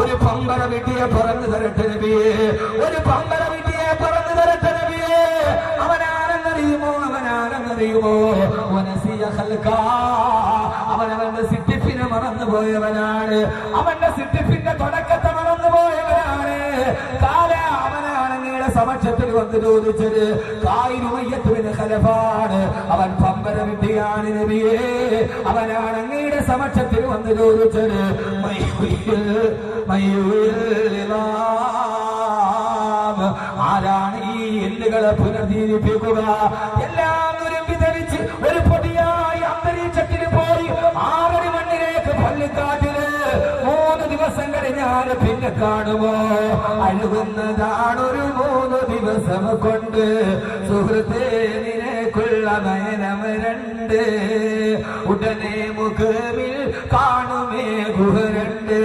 ഒരു പമ്പര വിട്ടിയെ പറഞ്ഞു തരട്ടെ നബിയെ, ഒരു പമ്പര വിട്ടിയെ പറഞ്ഞു തരട്ടെ നബിയെ. അവനാരെന്നറിയുമോ? അവനവന്റെ സിറ്റിഫിനെ മറന്നുപോയവനാണ്, അവന്റെ സിറ്റിഫിന്റെ തുടക്കത്തെ മറന്നുപോയവനാണ്. അവനാണ് അങ്ങയുടെ സമക്ഷത്തിൽ വന്ന് ചോദിച്ചത് കായിരുമയ്യത്തുവിന് ഖലഫാണ്, അവൻ പമ്പര വിട്ടിയാണ് നബിയെ. അവനാണ് അങ്ങയുടെ സമക്ഷത്തിൽ വന്ന് ചോദിച്ചത് ആരാണ് ഈ എല്ലുകളെ പുനർജീവിപ്പിക്കുക? എല്ലാവരും വിതരിച്ച് ഒരു പൊടിയായി അന്തരീക്ഷത്തിന് പോയി 6 അടി മണ്ണിലേക്ക് പള്ളിക്കാട്ടില് 3 ദിവസം കഴിഞ്ഞാൽ പിന്നെ കാണുമോ? അഴുകുന്നതാണൊരു 3 ദിവസം കൊണ്ട് സുഹൃത്തേ നിനക്കുള്ള നയനം 2, ഉടനെ മുഖമിൽ കാണുമേ ഗുഹ 2,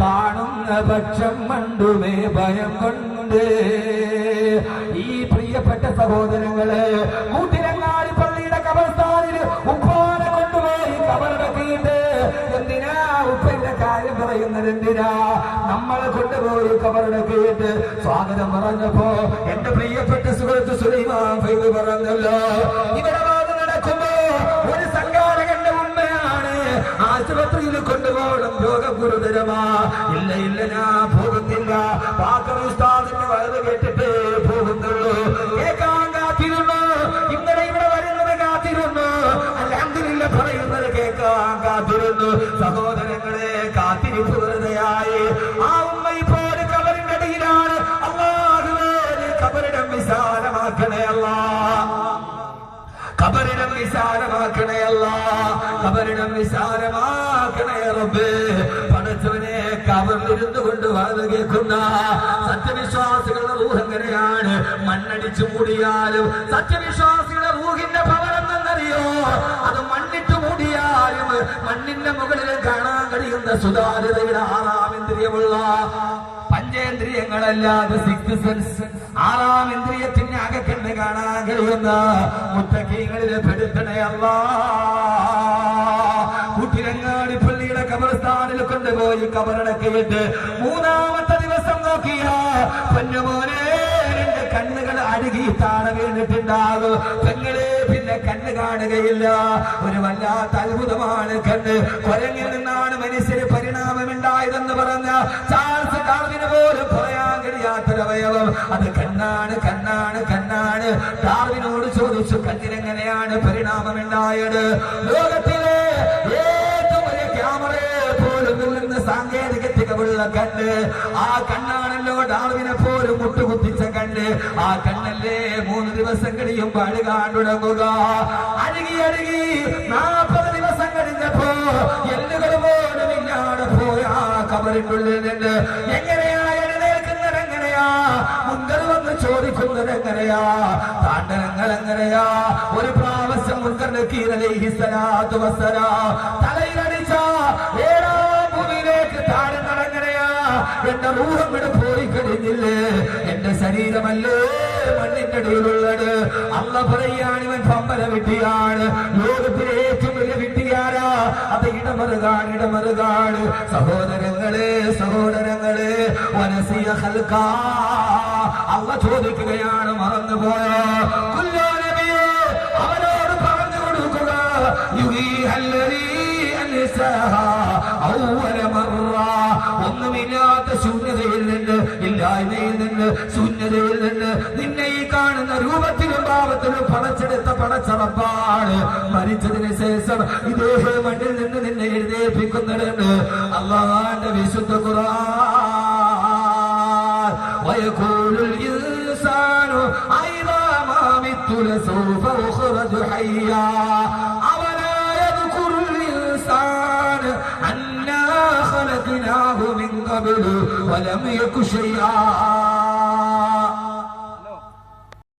കാണുന്ന പക്ഷം മണ്ടുമേ ഭയം കൊണ്ട്. ഈ പ്രിയപ്പെട്ട സഹോദരങ്ങളെ, കൂട്ടിലങ്ങാടി പള്ളിയുടെ കബർസ്ഥാനിൽ ഉപ്പാനെ കൊണ്ടുപോയി കബറടക്കിയിട്ട് എന്തിനാ ഉപ്പയുടെ കാര്യം പറയുന്നത്? എന്തിനാ നമ്മളെ കൊണ്ടുപോയി കബറടക്കിയിട്ട് സ്വാഗതം പറഞ്ഞപ്പോ എന്റെ പ്രിയപ്പെട്ട സുഹൃത്ത് സുലൈമാൻ ഫൈദ് പറഞ്ഞല്ലോ, ഇവിടെ നടക്കുമ്പോ ഒരു സംഘാടകന്റെ ഉമ്മയാണ് ആശുപത്രിയിൽ കൊണ്ടുപോകണം, രോഗം ഗുരുതരമാ. ഇല്ല ഞാൻ പോകുന്നില്ല, പാക്കർ ഉസ്താദിന്റെ വയത് കേട്ടിട്ട് പോകുന്നുള്ളൂ. കേൾക്കാൻ കാത്തിരുന്നു, ഇന്നലെ ഇവിടെ വരുന്നത് കാത്തിരുന്നു, അൽഹംദുലില്ലാഹ് പറയുന്നത് കേൾക്കാൻ കാത്തിരുന്നു. സഹോദരങ്ങളെ, കാത്തിരിപ്പ് വെറുതെയായി. ആ ഉമ്മ ഇപ്പോൾ കബറിന്റെ അടിയിലാണ്. അല്ലാഹുവേ, കബറിടം വിശാലമാക്കണേ അല്ലാ, കബറിടം വിശാലമാക്കണേ അല്ലാ, കബറിടം വിശാലമാക്കണേ റബ്ബേ. പടച്ചവനെ, കബറിലിരുന്നു കൊണ്ട് വാത് കേൾക്കുന്ന സത്യവിശ്വാസികളുടെ റൂഹ് എങ്ങനെയാണ്? മണ്ണടിച്ചു മൂടിയാലും സത്യവിശ്വാസികളുടെ റൂഹിന്റെ ഭവനം എന്നറിയോ? അത് മണ്ണിട്ട് മൂടിയാലും മണ്ണിന്റെ മുകളിൽ കാണാൻ കഴിയുന്ന സുതാര്യതയുടെ 6ാം ഇന്ദ്രിയമുള്ള, പഞ്ചേന്ദ്രിയങ്ങളല്ലാതെ 6th സെൻസ്, 6ാം ഇന്ദ്രിയത്തിന് അകക്കണ്ട് കാണാൻ കഴിയുന്ന മുത്തഖീകളിലെ പെടുത്തണേ അല്ലാ. കൂട്ടിലങ്ങാടി പള്ളിയുടെ കബർസ്ഥാനിൽ കൊണ്ടുപോയി കബറടക്കിയിട്ട് 3ാമത്തെ ദിവസം നോക്കിയ പൊന്നുമോനെ, 2 കണ്ണുകൾ അഴുകി താഴെ വീണിട്ടുണ്ടാകും. പെങ്ങളെ, പിന്നെ കണ്ണ് കാണുകയില്ല. ഒരു വല്ലാത്ത അത്ഭുതമാണ് കണ്ണ്. കുരങ്ങിൽ നിന്നാണ് മനുഷ്യന് പരിണാമമുണ്ടായതെന്ന് പറഞ്ഞ ചാൾസ് ഡാർവിന് പോലും പറയാൻ കഴിയാത്തൊരവയവം അത് കണ്ണാണ്, കണ്ണാണ്, കണ്ണാണ്. ഡാർവിനോട് ചോദിച്ചു, കണ്ണിനെങ്ങനെയാണ് പരിണാമമുണ്ടായത്? ലോകത്തിലെ ഏറ്റവും വലിയ ക്യാമറയെ പോലും നിന്ന് സാങ്കേതിക തികവുള്ള കണ്ണ്. ആ കണ്ണാണല്ലോ ഡാർവിനെ പോലും മുട്ടുകുത്തിച്ച കണ്ണ്. ആ കണ്ണല്ലേ 3 ദിവസം കഴിയുമ്പോൾ അഴുകാൻ തുടങ്ങുക. അഴുകി 40 ദിവസം കഴിഞ്ഞപ്പോ എല്ലുകൾ പോലും ഇല്ലാതെ പോയ ആ കബറിനുള്ളിൽ നിന്ന് എങ്ങനെയാ എഴുന്നേൽക്കുന്നത്? എങ്ങനെയാ മുൻകർ വന്ന് ചോദിക്കുന്നത്? എങ്ങനെയാ താണ്ഡനങ്ങൾ? എങ്ങനെയാ? ഒരു പ്രാവശ്യം മുൻകർ നക്കീർ അലൈഹിസ്സലാത്തു വസ്സലാം തലയിലടിച്ച 7ാം ഭൂമിയിലേക്ക് താഴെ നടങ്ങനെയാ? എന്റെ റൂഹം ഇവിടെ പോയി കഴിഞ്ഞില്ലേ? എന്റെ ശരീരമല്ലേ മണ്ണിന്റെ അടിയിലുള്ളത്? അള്ള പറയാണ്, ഇവൻ പമ്പര വിട്ടിയാണ്. ലോകത്തിലെ ഏറ്റവും വലിയ വിട്ടിയാരാ? അത് ഇടമറുകാണ്, ഇടമറുകാണ്. സഹോദരങ്ങളെ, സഹോദരങ്ങളെ, വനസിയ ഖൽഖാ, അള്ള ചോദിക്കുകയാണ്, മറന്നുപോയോ? കുല്ലോ നബിയേ, അവനോട് പറഞ്ഞു കൊടുക്കുക, ഒന്നുമില്ലാത്ത ശൂന്യതയിൽ നിന്ന്, ഇല്ലായ്മയിൽ നിന്ന്, ശൂന്യതയിൽ നിന്ന് നിന്നെ ഈ കാണുന്ന രൂപത്തിലും ഭാവത്തിലും പടച്ചെടുത്ത പടച്ചറപ്പാണ്. മരിച്ചതിന് ശേഷം ഇതേ മണ്ണിൽ നിന്ന് നിന്നെ എഴുന്നേൽപ്പിക്കുന്നുണ്ട് അല്ലാഹുവിന്റെ വിശുദ്ധ ഖുർആൻ. വയഖൂലുൽ ഇൻസാനു അയ്ദാ മാ മിത്തു ലസൗഫ ഉഖ്റജു ഹയ്യാ. خلقناه من قبل ولم يك شيئا.